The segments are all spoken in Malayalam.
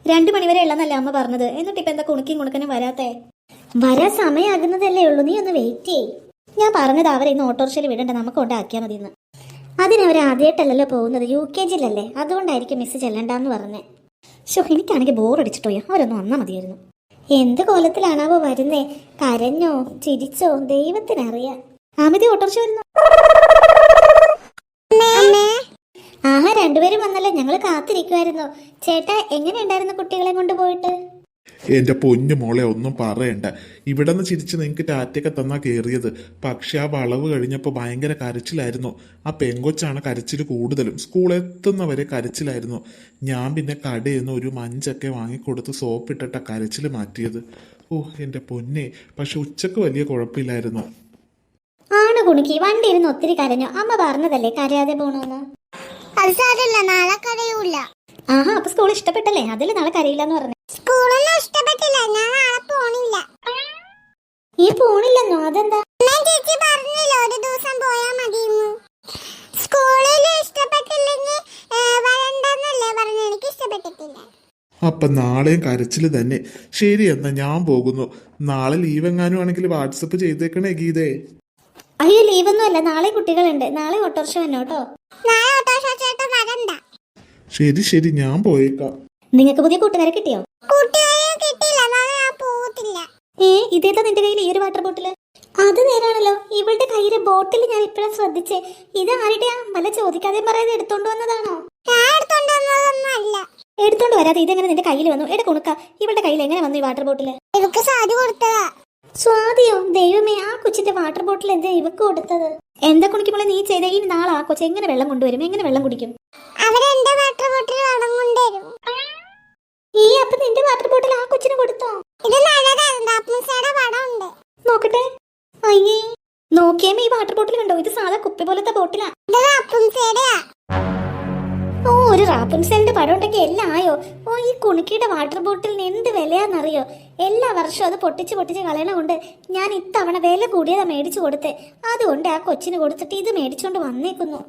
2 മണിവരെ ഉള്ളന്നല്ലേ അമ്മ പറഞ്ഞത്. എന്നിട്ട് ഇപ്പൊ എന്താ കുണുക്കനും വരാത്തേ? വരാൻ സമയമാകുന്നതല്ലേ ഉള്ളൂ, നീ ഒന്ന് വെയിറ്റ് ചെയ്യ്. ഞാൻ പറഞ്ഞത് അവരെ ഇന്ന് ഓട്ടോറിക്ഷയിൽ വിടണ്ട, നമുക്ക് കൊണ്ടാക്കിയാൽ മതി എന്ന്. അതിനവർ ആദ്യമായിട്ടല്ലല്ലോ പോകുന്നത്, UKG-യിലല്ലേ, അതുകൊണ്ടായിരിക്കും മിസ് ചെല്ലണ്ടെന്ന് പറഞ്ഞേ. എനിക്കാണെങ്കിൽ ബോറടിച്ചിട്ടോ, അവരൊന്നും വന്നാൽ മതിയായിരുന്നു. എന്ത് കോലത്തിലാണാവോ വരുന്നേ? കരഞ്ഞോ ചിരിച്ചോ ദൈവത്തിനറിയാം. ആമിതി ഓട്ടോറിക്ഷ വരുന്നു. ആഹാ, 2 പേരും വന്നല്ലോ, ഞങ്ങൾ കാത്തിരിക്കുമായിരുന്നു. ചേട്ടാ, എങ്ങനെയുണ്ടായിരുന്നു കുട്ടികളെ കൊണ്ടുപോയിട്ട്? എന്റെ പൊന്നു മോളെ, ഒന്നും പറയണ്ട. ഇവിടെ നിന്ന് ചിരിച്ച് നിങ്ങൾക്ക് ടാറ്റയൊക്കെ തന്നാ കയറിയത്. പക്ഷെ ആ വളവ് കഴിഞ്ഞപ്പോൾ ഭയങ്കര കരച്ചിലായിരുന്നു. ആ പെങ്കൊച്ചാണ് കരച്ചിൽ കൂടുതലും. സ്കൂളെത്തുന്നവരെ കരച്ചിലായിരുന്നു. ഞാൻ പിന്നെ കടയിൽ നിന്ന് ഒരു മഞ്ചൊക്കെ വാങ്ങിക്കൊടുത്ത് സോപ്പിട്ടിട്ട കരച്ചിൽ മാറ്റിയത്. ഓ എന്റെ പൊന്നെ, പക്ഷെ ഉച്ചക്ക് വലിയ കുഴപ്പമില്ലായിരുന്നു. ആണ് കുണിക്ക്, വണ്ടി ഇരുന്ന് ഒത്തിരി കരഞ്ഞോ? അമ്മ പറഞ്ഞതല്ലേ കരയാതെ പോണോന്ന്. അത് സാരമില്ല, നാളെ കരയൂല. ആഹാ, അപ്പൊ സ്കൂൾ ഇഷ്ടപ്പെട്ടല്ലേ? അതിൽ നാളെ കരയില്ലെന്ന് പറഞ്ഞു. സ്കൂളൊന്നും ഇഷ്ടപ്പെട്ടില്ല, ഞാൻ നാളെ പോണില്ല. ഈ പോണില്ലെന്നോ? അതെന്താ? ചേച്ചി പറഞ്ഞില്ല ഒരു ദിവസം പോയാ മതിയെന്ന്. സ്കൂളിൽ ഇഷ്ടപ്പെട്ടില്ലെങ്കിൽ വരണ്ടെന്നല്ലേ പറഞ്ഞു. എനിക്ക് ഇഷ്ടപ്പെട്ടിട്ടില്ല. അപ്പൊ നാളെയും കരച്ചിൽ തന്നെ. ശരി, എന്നാ ഞാൻ പോകുന്നു. നാളെ ലീവ് എങ്ങാനും ആണെങ്കിൽ വാട്സപ്പ് ചെയ്തേക്കണേ ഗീതേ. അയ്യോ, ലീവൊന്നും അല്ല, നാളെ കുട്ടികളുണ്ട്. നാളെ ഓട്ടോറിക്ഷ വന്നോട്ടോ. നാളെ ഓട്ടോറിക്ഷ ചേട്ടൻ വരണ്ട. ശരി ശരി, ഞാൻ പോയേക്കാം. നിങ്ങൾക്ക് പുതിയ കൂട്ടുകാരെ കിട്ടിയോ? കൂട്ടുകാരെ കിട്ടിയില്ല, നാളെ ഞാൻ പോകത്തില്ല. ഇതേതാ നിന്റെ കയ്യിൽ ഈ ഒരു വാട്ടർ ബോട്ടില്? അത് നേരാണല്ലോ, ഇവളുടെ കയ്യിലെ ബോട്ടിൽ ഞാൻ ഇപ്പഴാ ശ്രദ്ധിച്ചേ. ഇത് ആരുടെയാ? വല്ല ചോദിക്കാതെ പറയാതെ എടുത്തോണ്ട് വന്നതാണോ? ഞാൻ എടുത്തോണ്ട് വന്നതൊന്നും അല്ല. എടുത്തോണ്ട് വരാതെ ഇതെങ്ങനെ നിന്റെ കയ്യിൽ വന്നു? കുണുക്ക, ഇവളുടെ കയ്യിൽ എങ്ങനെ വന്നു ഈ വാട്ടർ ബോട്ടില്? ഇവക്ക് സാധി കൊടുത്തതാ. സ്വാതിയോ? ദൈവമേ, ആ കൊച്ചിന്റെ വാട്ടർ ബോട്ടിൽ എന്താ ഇവക്ക് കൊടുത്തത്? എന്താ കുണിക്കുമ്പോൾ നീ ചെയ്ത? ഈ നാളെ ആ കൊച്ചു എങ്ങനെ വെള്ളം കൊണ്ടുവരും? എങ്ങനെ വെള്ളം കുടിക്കും? അവരെന്റെ വാട്ടർ ബോട്ടിൽ വെള്ളം കൊണ്ടുവരും. അപ്പൊ നിന്റെ വാട്ടർ ബോട്ടിൽ ആ കൊച്ചിന് കൊടുത്തോ? ഇത് നല്ലതാണ്, അപ്പൂസയുടെ പടം ഉണ്ട്. നോക്കട്ടെ. അയ്യേ, നോക്കിയമ്മ, ഈ വാട്ടർ ബോട്ടിൽ കണ്ടോ? ഇത് സാധാ കുപ്പി പോലത്തെ ബോട്ടിലാ. ഇത് അപ്പൂസയുടെയാ. ഒരു റാപ്പുൻസെലിന്റെ പടം ഉണ്ടെങ്കിൽ എല്ലാം ആയോ? ഈ കുണുക്കിയുടെ വാട്ടർ ബോട്ടിലിന് എന്ത് വിലയാന്നറിയോ? എല്ലാ വർഷവും അത് പൊട്ടിച്ച് കളയണ കൊണ്ട് ഞാൻ ഇത്തവണ വില കൂടിയതാ മേടിച്ചു കൊടുത്തേ. അതുകൊണ്ട് ആ കൊച്ചിന് കൊടുത്തിട്ട് ഇത് മേടിച്ചോണ്ട് വന്നേക്കുന്നു.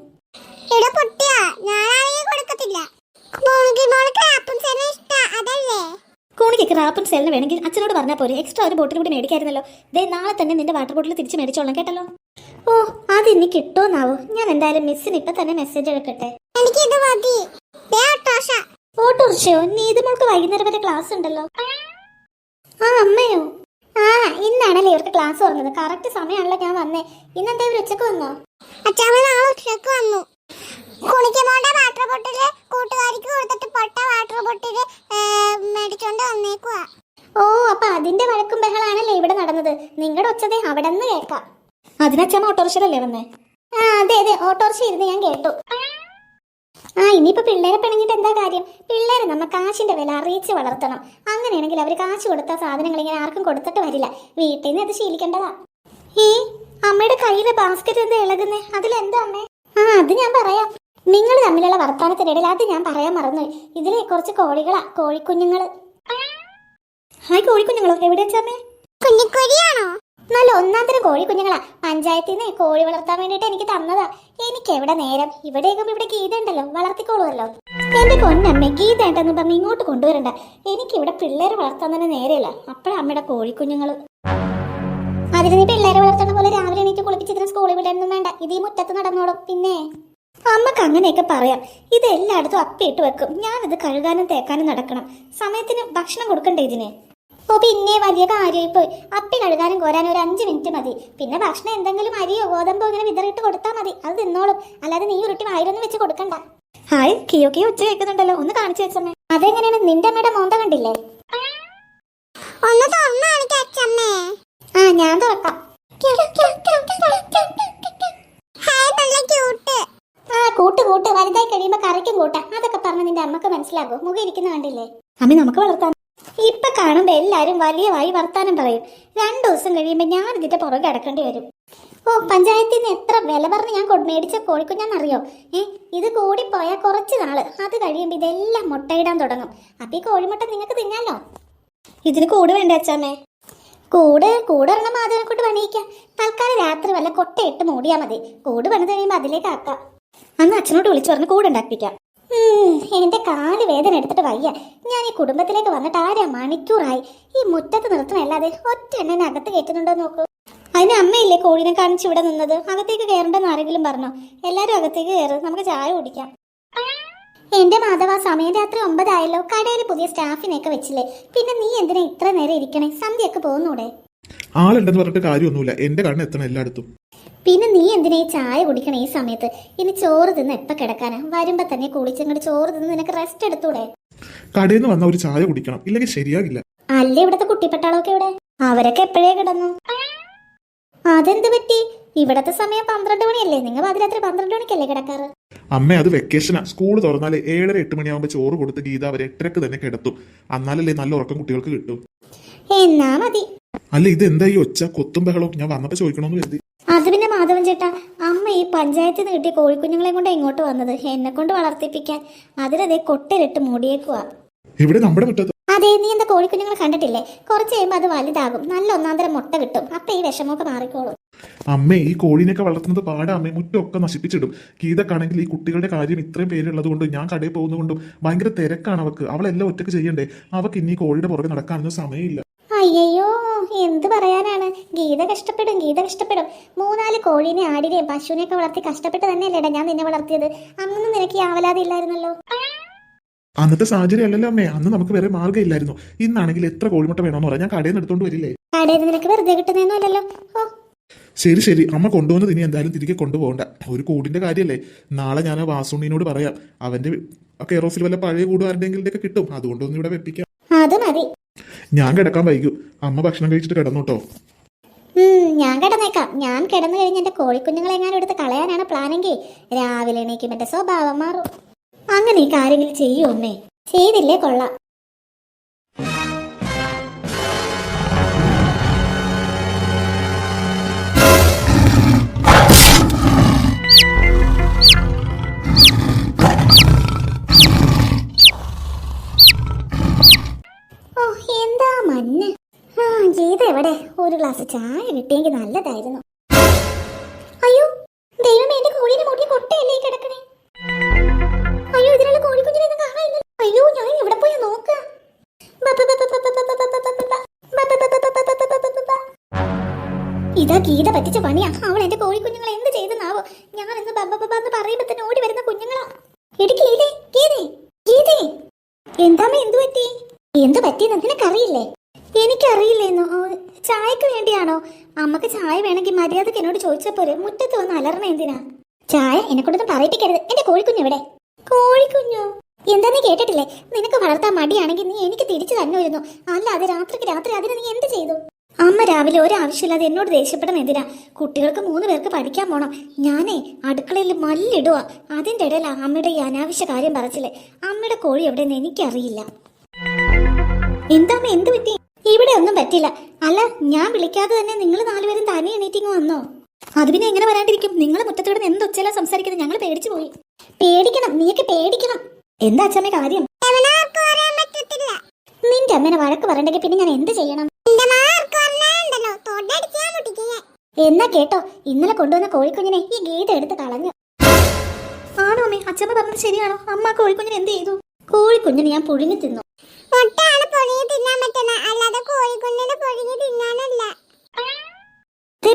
കൂണിക്ക് റാപ്പുൻസെലിന് വേണമെങ്കിൽ അച്ഛനോട് പറഞ്ഞാൽ പോരെ, എക്സ്ട്രാ ഒരു ബോട്ടിൽ കൂടി മേടിക്കായിരുന്നല്ലോ. നാളെ തന്നെ നിന്റെ വാട്ടർ ബോട്ടിൽ തിരിച്ച് മേടിച്ചോളാം കേട്ടല്ലോ. അത് ഇനി കിട്ടുമെന്നാവോ? ഞാൻ എന്തായാലും മിസ്സിന് ഇപ്പൊ തന്നെ മെസ്സേജ് എടുക്കട്ടെ. എനിക്കിത് മതി. ഓട്ടോറിക്ഷയോ? നീ ഇത് മോൾക്ക് വൈകുന്നേരം വരെ ക്ലാസ് ഉണ്ടല്ലോ. അമ്മയോ? ഇന്നാണല്ലേ ഇവർക്ക് ക്ലാസ് തുറന്നത്. കറക്റ്റ് സമയമാണല്ലോ ഞാൻ വന്നേ. ഇന്നെന്താ ഇവർ ഉച്ചക്ക് വന്നോ? അച്ഛാമ്മ നാളെ ഉച്ചക്ക് വന്നു. കുണിക്കുമോളുടെ വാട്ടർ ബോട്ടില് കൂട്ടുകാരിക്ക് കൊടുത്തിട്ട് പൊട്ട വാട്ടർ ബോട്ടില് മേടിച്ചോണ്ട് വന്നേക്കുവാ. അപ്പൊ അതിന്റെ വഴക്കും ബഹളാണല്ലേ ഇവിടെ നടന്നത്. നിങ്ങളുടെ ഒച്ചതേ അവിടെ നിന്ന് കേൾക്കാം. അതിനച്ഛമ്മ ഓട്ടോറിക്ഷയിലല്ലേ വന്നേ? അതെ അതെ, ഓട്ടോറിക്ഷ ഇരുന്ന് ഞാൻ കേട്ടു. ഇനിയിപ്പോ പിള്ളേരെ പിണങ്ങിട്ട് എന്താ കാര്യം? പിള്ളേരെ നമ്മ കാശിന്റെ വില അറിയിച്ച് വളർത്തണം. അങ്ങനെയാണെങ്കിൽ അവര് കാശ് കൊടുത്ത സാധനങ്ങൾ ഇങ്ങനെ ആർക്കും കൊടുത്തിട്ട് വരില്ല. വീട്ടിൽ നിന്ന് അത് ശീലിക്കേണ്ടതാ. അമ്മയുടെ കയ്യിലെ ബാസ്ക്കറ്റ് എന്താ ഇളകുന്നേ? അതിലെന്താ അമ്മേ? അത് ഞാൻ പറയാം. നിങ്ങൾ തമ്മിലുള്ള വർത്താനത്തിനിടയിൽ അത് ഞാൻ പറയാൻ മറന്നു. ഇതിലെ കുറച്ച് കോഴികളാ, കോഴിക്കുഞ്ഞുങ്ങള്. ഹായ്, കോഴിക്കുഞ്ഞുങ്ങളോ? എവിടെ വെച്ചമ്മേ? കുഞ്ഞിക്കൊരിയാണോ? നല്ല ഒന്നാന്തരം കോഴിക്കുഞ്ഞുങ്ങളാ. പഞ്ചായത്തിൽ നിന്ന് കോഴി വളർത്താൻ വേണ്ടിട്ട് എനിക്ക് തന്നതാ. എനിക്ക് എവിടെ നേരം? ഇവിടെ ഗീത ഉണ്ടല്ലോ, വളർത്തിക്കോളുമല്ലോ. എന്റെ പൊന്നമ്മേ, ഗീത ഉണ്ടെന്ന് പറഞ്ഞ് ഇങ്ങോട്ട് കൊണ്ടുവരണ്ട. എനിക്കിവിടെ പിള്ളേരെ വളർത്താൻ തന്നെ നേരെയല്ല. അമ്മയുടെ കോഴിക്കുഞ്ഞുങ്ങള്. അതിന് നീ പിള്ളേരെ വളർത്തണ പോലെ രാവിലെ എണീറ്റ് കുളിപ്പിച്ചിട്ട് സ്കൂളിൽ വിടാനൊന്നും വേണ്ട. ഇത് ഈ മുറ്റത്ത് നടന്നോളും. പിന്നെ അമ്മക്ക് അങ്ങനെയൊക്കെ പറയാം. ഇത് എല്ലായിടത്തും അപ്പിയിട്ട് വെക്കും. ഞാനത് കഴുകാനും തേക്കാനും നടക്കണം. സമയത്തിന് ഭക്ഷണം കൊടുക്കണ്ടേ ഇതിന്? പിന്നെ വലിയ കാര്യമായി പോയി. അപ്പി കഴുകാനും കോരാനും ഒരു 5 മിനിറ്റ് മതി. പിന്നെ ഭക്ഷണം എന്തെങ്കിലും അരിയോ ഗോതമ്പോ ഇങ്ങനെ വിതറിയിട്ട് കൊടുത്താൽ മതി. അത് തിന്നോളും. അല്ലാതെ നീ ഉരുട്ടി വായിലൊന്നും വെച്ച് കൊടുക്കണ്ട. ഹായ്, കിയോ ഒച്ച കേൾക്കുന്നുണ്ടല്ലോ, ഒന്ന് കാണിച്ചു വെച്ചമ്മേ. അതെങ്ങനെയാണ്? നിന്റെ അമ്മയുടെ മോന്ത കണ്ടില്ലേ? ഒന്ന് തുറന്നു കാണിക്ക അച്ഛമ്മേ. ഞാൻ തുറക്കാം. കൂട്ട് വലുതായി കഴിയുമ്പോ കറിക്കും കൂട്ടാ. അതൊക്കെ പറഞ്ഞ് നിന്റെ അമ്മക്ക് മനസ്സിലാകും. മുഖം ഇരിക്കുന്ന കണ്ടില്ലേ? അമ്മ നമുക്ക് വളർത്താൻ. ഇപ്പൊ കാണുമ്പോ എല്ലാരും വലിയവായി വർത്താനം പറയും. 2 ദിവസം കഴിയുമ്പോ ഞാൻ ഇതിന്റെ പുറകെ അടക്കേണ്ടി വരും. പഞ്ചായത്തിൽ നിന്ന് എത്ര വില പറഞ്ഞ് ഞാൻ മേടിച്ച കോഴിക്കുഞ്ഞാന്നറിയോ? ഇത് കൂടിപ്പോയാൽ കുറച്ച് നാള്, അത് കഴിയുമ്പോ ഇതെല്ലാം മുട്ടയിടാൻ തുടങ്ങും. അപ്പൊ ഈ കോഴിമുട്ട നിങ്ങൾക്ക് തിന്നാലോ. ഇതിന് കൂട് വേണ്ട അച്ഛാമ്മേ? കൂടൊരെണ്ണം അതിനെ കൊണ്ട് പണിയിക്കാം. തൽക്കാലം രാത്രി വല്ല കൊട്ടയിട്ട് മൂടിയാ മതി. കൂട് പണിത് കഴിയുമ്പോ അതിലേക്ക് ആക്കാം. അന്ന് അച്ഛനോട് വിളിച്ചു പറഞ്ഞ് കൂടുണ്ടാക്കിപ്പിക്കാം. എന്റെ കാല് വേദന എടുത്തിട്ട് വയ്യ. ഞാൻ ഈ കുടുംബത്തിലേക്ക് വന്നിട്ട് 1/2 മണിക്കൂറായി. ഈ മുറ്റത്ത് നിർത്തുന്നല്ലാതെ ഒറ്റ എന്നെ അകത്ത് കയറ്റുന്നുണ്ടോ നോക്കൂ. അതിന് അമ്മയില്ലേ കോഴിനെ കാണിച്ച് ഇവിടെ നിന്നത്? അകത്തേക്ക് കയറണ്ടെന്ന് ആരെങ്കിലും പറഞ്ഞോ? എല്ലാരും അകത്തേക്ക് കയറ്, നമുക്ക് ചായ കുടിക്കാം. എന്റെ മാധവ, സമയം രാത്രി 9 ആയല്ലോ. കടയിൽ പുതിയ സ്റ്റാഫിനെയൊക്കെ വെച്ചില്ലേ? പിന്നെ നീ എന്തിനാ ഇത്ര നേരം ഇരിക്കണേ? സന്ധ്യയൊക്കെ പോകുന്നൂടെ? ആളുണ്ടെന്ന് പറഞ്ഞിട്ട് കാര്യമൊന്നുമില്ല, എന്റെ കണ്ണ് എത്തണം എല്ലായിടത്തും. പിന്നെ നീ എന്തിനാ ഈ ചായ കുടിക്കണേ ഈ സമയത്ത്? ഇനി ചോറ് തിന്ന് എപ്പ കിടക്കാനാ? വരുമ്പോ തന്നെ കുളിച്ചങ്ങോട്ട് ചോറ് തിന്ന് നിനക്ക് റെസ്റ്റ് എടുത്തൂടെ? കടയിൽ നിന്ന് വന്ന ഒരു ചായ കുടിക്കണം, ഇല്ലെങ്കിൽ ശരിയാകില്ല. അല്ലേ ഇവിടത്തെ കുട്ടിപ്പട്ടാളൊക്കെ ഇവിടെ? അവരൊക്കെ എപ്പോഴേ കിടന്നു. അതെന്ത് പറ്റി? ഇവിടത്തെ സമയം 12 മണിയല്ലേ? നിങ്ങൾ പാതിരാത്രി 12 മണിക്കല്ലേ കിടക്കാറ്? അമ്മ, അത് വെക്കേഷനാ. സ്കൂൾ തുറന്നാല് 7:30-8 മണിയാകുമ്പോൾ ചോറ് കൊടുത്ത് ഗീത അവരെ 8:30-ക്ക് തന്നെ കിടത്തും. എന്നാലല്ലേ നല്ല ഉറക്കം കുട്ടികൾക്ക് കിട്ടും. എന്നാ മതി. അല്ല, ഇത് എന്താ ഈ ഒച്ച കൊത്തും ബഹളവും? ഞാൻ വന്നപ്പോ ചോദിക്കണമെന്ന് കരുതി. അത് പിന്നെ മാധവൻ ചേട്ടാ, അമ്മ ഈ പഞ്ചായത്തിൽ നിന്ന് കിട്ടിയ കോഴിക്കുഞ്ഞുങ്ങളെ കൊണ്ട് ഇങ്ങോട്ട് വന്നത് എന്നെ കൊണ്ട് വളർത്തിപ്പിക്കാൻ. അതിലതേ കൊട്ടയിലിട്ട് മൂടിയേക്കുവാ. ഇവിടെ നമ്മുടെ മുറ്റത്ത്? അതെ. നീ എന്താ കോഴിക്കുഞ്ഞുങ്ങളെ കണ്ടിട്ടില്ലേ? കുറച്ച് കഴിയുമ്പോൾ അത് വലുതാകും, നല്ല 1-1/2 മുട്ട കിട്ടും. അപ്പൊ ഈ വിഷമമൊക്കെ മാറിക്കോളും. അമ്മേ, ഈ കോഴീനെയൊക്കെ വളർത്തുന്നത് പാടാ അമ്മേ. മുറ്റമൊക്കെ നശിപ്പിച്ചിടും. ഗീതക്കാണെങ്കിൽ ഈ കുട്ടികളുടെ കാര്യം ഇത്രയും പേരുള്ളത് കൊണ്ട്, ഞാൻ കടയിൽ പോകുന്നതുകൊണ്ടും ഭയങ്കര തിരക്കാണ് അവക്ക്. അവളെല്ലാം ഒറ്റയ്ക്ക് ചെയ്യണ്ടേ. അവക്ക് ഇനി കോഴിയുടെ പുറകെ നടക്കാനൊന്നും സമയമില്ല. അയ്യോ, എന്ത് പറയാനാണ്. ഗീത കഷ്ടപ്പെടും, ഗീത കഷ്ടപ്പെടും. 3-4 കോഴീനെ, ആടിനെയും പശുവിനെയൊക്കെ വളർത്തി കഷ്ടപ്പെട്ട് തന്നെയല്ലേടാ ഞാൻ നിന്നെ വളർത്തിയത്. അന്നൊന്നും നിനക്ക് ഈ ആവലാതി ഇല്ലായിരുന്നല്ലോ. അന്നത്തെ സാഹചര്യം അല്ലല്ലോ അമ്മേ. അന്ന് നമുക്ക് വേറെ മാർഗ്ഗം ഇല്ലായിരുന്നു. ഇന്നാണെങ്കിൽ എത്ര കോഴിമുട്ട വേണമെന്ന് പറയാം, ഞാൻ കടയിൽ നിന്ന് എടുത്തോണ്ട് വരില്ലേ? കടയിൽ നിന്ന് നിനക്ക് വെറുതെ കിട്ടുന്നൊന്നും അല്ലല്ലോ. ഓ, ശരി ശരി, അമ്മ കൊണ്ടുവന്നത് ഇനി എന്തായാലും തിരികെ കൊണ്ടുപോകണ്ട. ഒരു കൂടിന്റെ കാര്യമല്ലേ. നാളെ ഞാൻ വാസുണ്ണിനോട് പറയാം. അവന്റെ കെയർ ഓഫിൽ വല്ല പഴയ കൂടുകാരുടെയെങ്കിലും ഒക്കെ കിട്ടും, അതുകൊണ്ടൊന്നും ഇവിടെ വെപ്പിക്കാം. അത് മതി. ഞാൻ കിടക്കാൻ വൈകും. അമ്മ ഭക്ഷണം കഴിച്ചിട്ട് കിടന്നോട്ടോ. ഞാൻ കിടന്നേക്കാം. ഞാൻ കിടന്നു കഴിഞ്ഞ് എന്റെ കോഴിക്കുഞ്ഞുങ്ങളെ എങ്ങാനും എടുത്ത് കളയാനാണ് പ്ലാനെങ്കിൽ രാവിലെ എണീക്കും എന്റെ സ്വഭാവം മാറും. അങ്ങനെ ഈ കാര്യങ്ങൾ ചെയ്യൂ അമ്മേ. ചെയ്തില്ലേ കൊള്ളാം. ഓ, എന്താ മഞ്ഞ്. ഗീത എവിടെ? ഒരു ഗ്ലാസ് ചായ കിട്ടിയെങ്കിൽ നല്ലതായിരുന്നു. അയ്യോ ദൈവമേ, എന്റെ കോഴിനെ മൂടി കൊട്ടയല്ലേ ഈ കിടക്കണേ. അയ്യോ, ഇതിനുള്ള കോഴിക്കുഞ്ഞിനെ ഒന്നും കാണാനില്ല. അയ്യോ, ഞാൻ ഇവിടെ പോയി നോക്കാം. ഇതാ ഗീത പറ്റിച്ച പണിയാ. അവൾ എന്റെ കോഴിക്കുഞ്ഞുങ്ങളെ എന്ത് ചെയ്തെന്നാവോ? ഞാൻ എന്ന് ബബ്ബന്ന് പറയുമ്പോ തന്നെ ഓടി വരുന്ന കുഞ്ഞുങ്ങളാ. എടുക്കില്ലേ ഗീതേ? ഗീതേ, എന്താമ്മ എന്തു പറ്റി? എന്തു പറ്റിയെന്ന് നിനക്കറിയില്ലേ? എനിക്കറിയില്ലേന്നോ? ചായക്ക് വേണ്ടിയാണോ? അമ്മക്ക് ചായ വേണമെങ്കിൽ മര്യാദക്ക് എന്നോട് ചോദിച്ചപ്പോരെ. മുറ്റത്ത് വന്ന് അലർണ എന്തിനാ? ചായ എന്നെ കൊണ്ടൊന്നും പറയിപ്പിക്കരുത്. എന്റെ കോഴിക്കുഞ്ഞ് എവിടെ? കോഴിക്കുഞ്ഞോ? എന്താ നീ കേട്ടിട്ടില്ലേ? നിനക്ക് വളർത്താൻ മടിയാണെങ്കിൽ നീ എനിക്ക് തിരിച്ചു തന്നെ വരുന്നു. അല്ലാതെ രാത്രിക്ക് രാത്രി അതിന് നീ എന്ത് ചെയ്തു? അമ്മ രാവിലെ ഒരാവശ്യമില്ലാതെ എന്നോട് ദേഷ്യപ്പെടണം എന്തിനാ? കുട്ടികൾക്ക് 3 പേർക്ക് പഠിക്കാൻ പോണം. ഞാനേ അടുക്കളയിൽ മല്ലിടുക. അതിന്റെ ഇടയിൽ അമ്മയുടെ ഈ അനാവശ്യ കാര്യം പറച്ചില്ലേ. അമ്മയുടെ കോഴി എവിടെയെന്ന് എനിക്കറിയില്ല. എന്താമ്മ എന്ത് പറ്റി? ഇവിടെ ഒന്നും പറ്റില്ല. അല്ല, ഞാൻ വിളിക്കാതെ തന്നെ നിങ്ങൾ 4 പേരും തനി എണീറ്റിങ് വന്നോ? അത് പിന്നെ എങ്ങനെ വരാണ്ടിരിക്കും? നിങ്ങൾ മുറ്റത്തോടെ എന്തൊച്ചല സംസാരിക്കുന്നത്? ഞങ്ങൾ പേടിച്ചു പോയി. പേടിക്കണം, നീയൊക്കെ പേടിക്കണം. എന്താ അച്ഛമ്മ കാര്യം? നിന്റെ അമ്മേനെ വഴക്ക് പറയണ്ടെങ്കിൽ പിന്നെ ഞാൻ എന്ത് ചെയ്യണം? എന്നാ കേട്ടോ, ഇന്നലെ കൊണ്ടുവന്ന കോഴിക്കുഞ്ഞിനെ ഈ ഗീത എടുത്ത് കളഞ്ഞു. ആണോ അമ്മേ? അച്ഛമ്മ പറഞ്ഞത് ശരിയാണോ? അമ്മ കോഴിക്കുഞ്ഞിനെ എന്ത് ചെയ്തു? കോഴിക്കുഞ്ഞിനെ ഞാൻ പുഴുങ്ങി തിന്നു.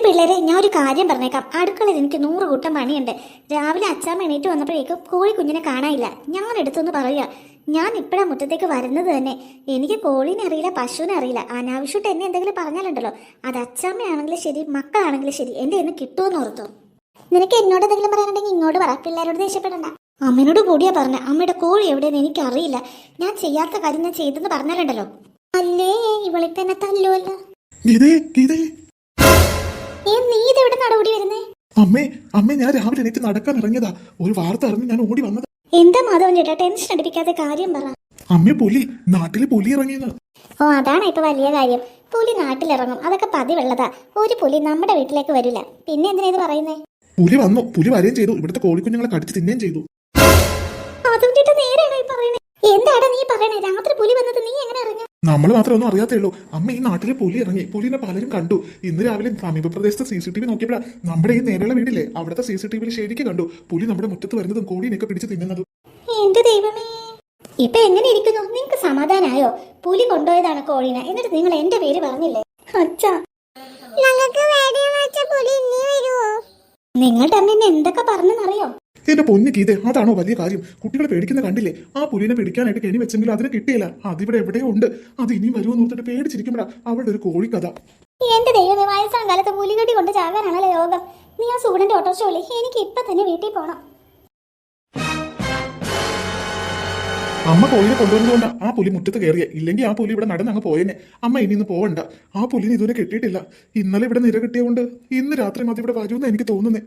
പിള്ളേരെ, ഞാൻ ഒരു കാര്യം പറഞ്ഞേക്കാം. അടുക്കളയിൽ എനിക്ക് 100 കൂട്ടം പണിയുണ്ട്. രാവിലെ അച്ഛാമ്മ എണീറ്റ് വന്നപ്പോഴേക്കും കോഴിക്കുഞ്ഞിനെ കാണാനില്ല. ഞാൻ എടുത്തൊന്ന് പറയുക, ഞാൻ ഇപ്പഴാ മുറ്റത്തേക്ക് വരുന്നത് തന്നെ. എനിക്ക് കോഴീനെ അറിയില്ല, പശുവിനെ അറിയില്ല. അനാവശ്യമായിട്ട് എന്നെ എന്തെങ്കിലും പറഞ്ഞാലുണ്ടല്ലോ, അത് അച്ഛാമ്മയാണെങ്കിലും ശരി, മക്കളാണെങ്കിലും ശരി, എന്റെ എന്ന് കിട്ടുമെന്ന് ഓർത്തോ. നിനക്ക് എന്നോട് എന്തെങ്കിലും പറയാനുണ്ടെങ്കിൽ ഇങ്ങോട്ട് പറ. പിള്ളേരോട് ദേഷ്യപ്പെടണ്ട. അമ്മേനോട് കൂടിയാ പറഞ്ഞ. അമ്മയുടെ കോഴി എവിടെയെന്ന് എനിക്കറിയില്ല. ഞാൻ ചെയ്യാത്ത കാര്യം ഞാൻ ചെയ്തെന്ന് പറഞ്ഞാലുണ്ടല്ലോ. അല്ലേ, ഇവളിപ്പ എന്നെ തല്ലുവല്ലോ. നീ ഇതെവിടെ നടപടി വരുന്നേ? അമ്മേ അമ്മേ, ഞാൻ രാവിലെ എണീറ്റ് നടക്കാൻ ഇറങ്ങിയതാ. ഒരു വാർത്ത അറിഞ്ഞ് ഞാൻ ഓടി വന്നത്. എന്താ മാധവൻ ചേട്ടാ, ടെൻഷൻ അടിപ്പിക്കാതെ കാര്യം പറ. അമ്മേ, നാട്ടില് പുലി ഇറങ്ങിയത്. ഓ, അതാണ് ഇപ്പൊ വലിയ കാര്യം. പുലി നാട്ടിലിറങ്ങും, അതൊക്കെ പതിവുള്ളതാ. ഒരു പുലി നമ്മുടെ വീട്ടിലേക്ക് വരില്ല. പിന്നെ എന്തിനാ ഇത് പറയുന്നേ? പുലി വന്നു, പുലി വരികയും ചെയ്തു. ഇവിടുത്തെ കോഴിക്കുഞ്ഞുങ്ങളെ കടിച്ച് തിന്നുകയും ചെയ്തു. മാധവൻ ചേട്ടാ, നേരെയാണോ ഈ പറയണേ? എന്താടാ നീ പറയണേ? രാത്രി പുലി വന്നത് നീ എങ്ങനെ അറിഞ്ഞു? നമ്മൾ മാത്രം ഒന്നും അറിയാത്തേ ഉള്ളൂ. അമ്മ, ഈ നാട്ടിലെ പുലി ഇറങ്ങി. പുലിനെ പലരും കണ്ടു. ഇന്ന് രാവിലെ സമീപ പ്രദേശത്തെ CCTV നോക്കിയപ്പോഴാ നമ്മുടെ ഈ നേരെയുള്ള വീടില്ലേ, അവിടുത്തെ CCTVയിൽ ശരിക്കും കണ്ടു പുലി നമ്മുടെ മുറ്റത്ത് വരുന്നതും കോഴീനെയൊക്കെ പിടിച്ച് തിന്നുന്നതും. എന്റെ ദൈവമേ, ഇപ്പൊ എങ്ങനെ ഇരിക്കുന്നു? നിങ്ങക്ക് സമാധാനായോ? പുലി കൊണ്ടുപോയതാണ് കോഴീനെ, എന്നിട്ട് നിങ്ങൾ എന്റെ പേര് പറഞ്ഞില്ലേ? അച്ഛാ, ഞങ്ങൾക്ക് വേടിയെന്ന് വെച്ച പുലി ഇനി വരുവോ? നിങ്ങളുടെ അമ്മ എന്നെ എന്തൊക്കെ പറഞ്ഞെന്നറിയോ? എന്റെ പൊന്നു ഗീതെ, അതാണോ വലിയ കാര്യം? കുട്ടികളെ പേടിക്കുന്ന കണ്ടില്ലേ? ആ പുലിനെ പിടിക്കാനായിട്ട് കെണി വെച്ചെങ്കിലും അതിനെ കിട്ടിയില്ല. അതിവിടെ എവിടെയോ ഉണ്ട്. അത് ഇനിയും വരുമെന്ന് ഓർത്തിട്ട് പേടിച്ചിരിക്കുമ്പോഴാ അവളുടെ ഒരു കോഴിക്കഥ. എന്റെ ദൈവമേ, വയസ്സാം കാലത്ത് പുലികടി കൊണ്ട് ചാകാനാണല്ലോ യോഗം. നീ ആ സൂടന്റെ ഓട്ടോറിക്ഷ വിളി, എനിക്ക് ഇപ്പൊ തന്നെ വീട്ടിൽ പോണം. അമ്മ കോഴിനെ കൊണ്ടുവന്നതുകൊണ്ടാ ആ പുലി മുറ്റത്ത് കയറിയ. ഇല്ലെങ്കിൽ ആ പുലി ഇവിടെ നടന്നങ്ങ് പോയേനെ. അമ്മ ഇനി ഇന്ന് പോവണ്ട. ആ പുലിനെ ഇതുവരെ കെട്ടിയിട്ടില്ല. ഇന്നലെ ഇവിടെ നിര കിട്ടിയതുകൊണ്ട് ഇന്ന് രാത്രി മതി ഇവിടെ വരുമെന്ന് എനിക്ക് തോന്നുന്നേ.